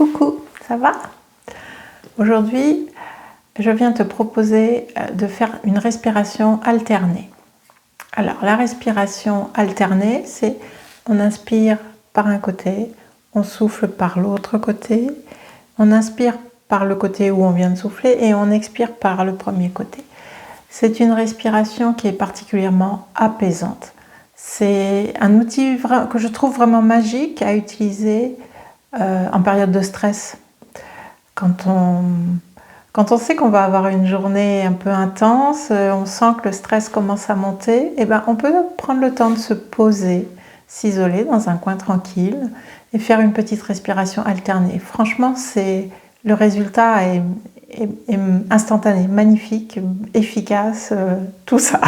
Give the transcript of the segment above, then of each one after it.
Coucou, ça va? Aujourd'hui, je viens te proposer de faire une respiration alternée. Alors, la respiration alternée, c'est on inspire par un côté, on souffle par l'autre côté, on inspire par le côté où on vient de souffler et on expire par le premier côté. C'est une respiration qui est particulièrement apaisante. C'est un outil que je trouve vraiment magique à utiliser en période de stress. Quand on sait qu'on va avoir une journée un peu intense, on sent que le stress commence à monter, et ben on peut prendre le temps de se poser, s'isoler dans un coin tranquille et faire une petite respiration alternée. Franchement, le résultat est instantané, magnifique, efficace, tout ça.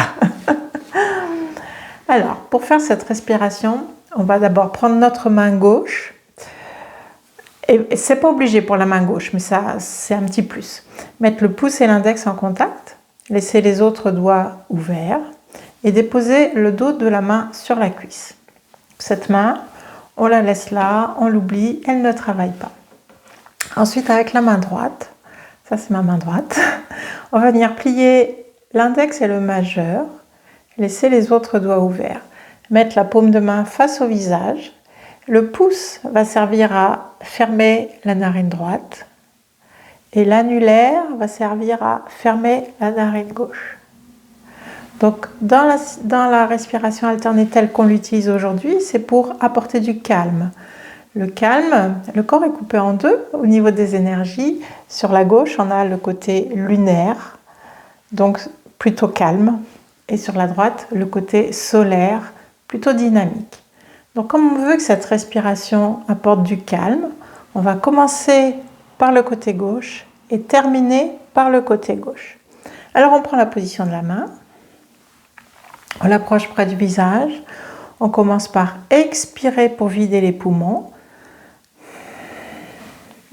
Alors, pour faire cette respiration, on va d'abord prendre notre main gauche. Et c'est pas obligé pour la main gauche, mais ça, c'est un petit plus. Mettre le pouce et l'index en contact, laisser les autres doigts ouverts et déposer le dos de la main sur la cuisse. Cette main, on la laisse là, on l'oublie, elle ne travaille pas. Ensuite, avec la main droite, ça c'est ma main droite, on va venir plier l'index et le majeur, laisser les autres doigts ouverts. Mettre la paume de main face au visage. Le pouce va servir à fermer la narine droite et l'annulaire va servir à fermer la narine gauche. Donc dans la respiration alternée telle qu'on l'utilise aujourd'hui, c'est pour apporter du calme. Le calme, le corps est coupé en deux au niveau des énergies. Sur la gauche, on a le côté lunaire, donc plutôt calme, et sur la droite, le côté solaire, plutôt dynamique. Donc comme on veut que cette respiration apporte du calme, on va commencer par le côté gauche et terminer par le côté gauche. Alors on prend la position de la main, on l'approche près du visage, on commence par expirer pour vider les poumons,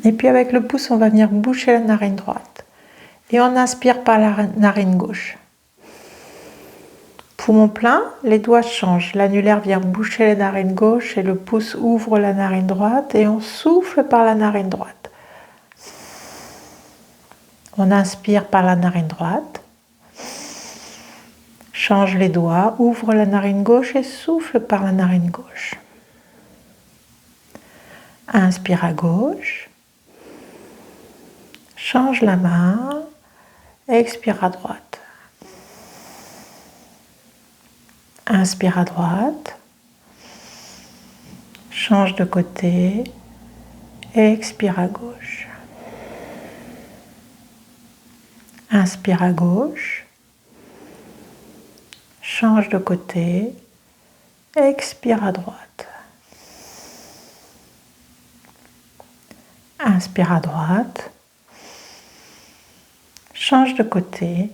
et puis avec le pouce on va venir boucher la narine droite, et on inspire par la narine gauche. Poumon plein, les doigts changent. L'annulaire vient boucher la narine gauche et le pouce ouvre la narine droite et on souffle par la narine droite. On inspire par la narine droite, change les doigts, ouvre la narine gauche et souffle par la narine gauche. Inspire à gauche, change la main, expire à droite. Inspire à droite, change de côté, expire à gauche. Inspire à gauche, change de côté, expire à droite. Inspire à droite, change de côté,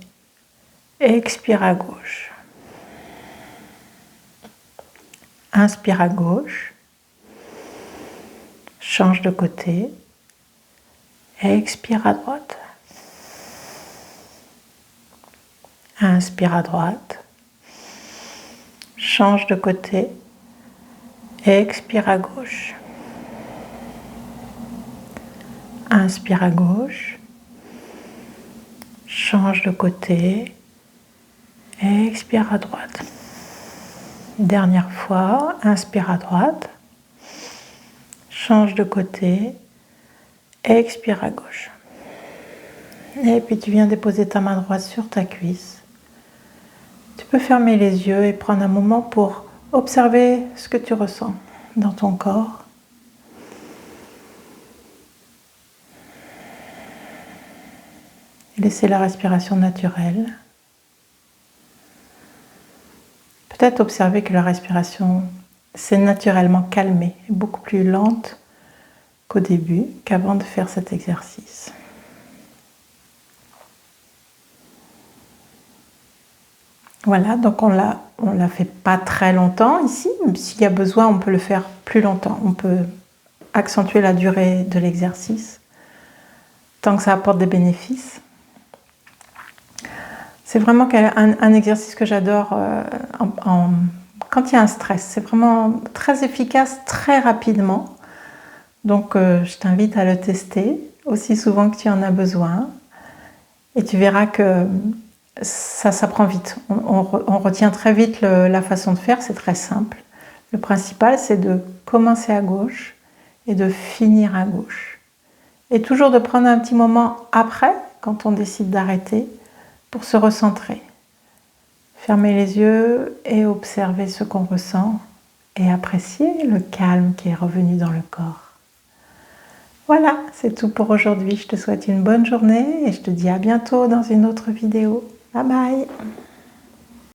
expire à gauche. Inspire à gauche, change de côté, expire à droite. Inspire à droite, change de côté, expire à gauche. Inspire à gauche, change de côté, expire à droite. Dernière fois, inspire à droite, change de côté, expire à gauche. Et puis tu viens déposer ta main droite sur ta cuisse. Tu peux fermer les yeux et prendre un moment pour observer ce que tu ressens dans ton corps. Et laisser la respiration naturelle. Peut-être observer que la respiration s'est naturellement calmée, beaucoup plus lente qu'au début, qu'avant de faire cet exercice. Voilà, donc on l'a fait pas très longtemps ici. S'il y a besoin, on peut le faire plus longtemps. On peut accentuer la durée de l'exercice tant que ça apporte des bénéfices. C'est vraiment un exercice que j'adore quand il y a un stress. C'est vraiment très efficace, très rapidement. Donc je t'invite à le tester aussi souvent que tu en as besoin. Et tu verras que ça s'apprend vite. On retient très vite la façon de faire, c'est très simple. Le principal, c'est de commencer à gauche et de finir à gauche. Et toujours de prendre un petit moment après, quand on décide d'arrêter, pour se recentrer. Fermer les yeux et observer ce qu'on ressent et apprécier le calme qui est revenu dans le corps. Voilà, c'est tout pour aujourd'hui. Je te souhaite une bonne journée et je te dis à bientôt dans une autre vidéo. Bye bye!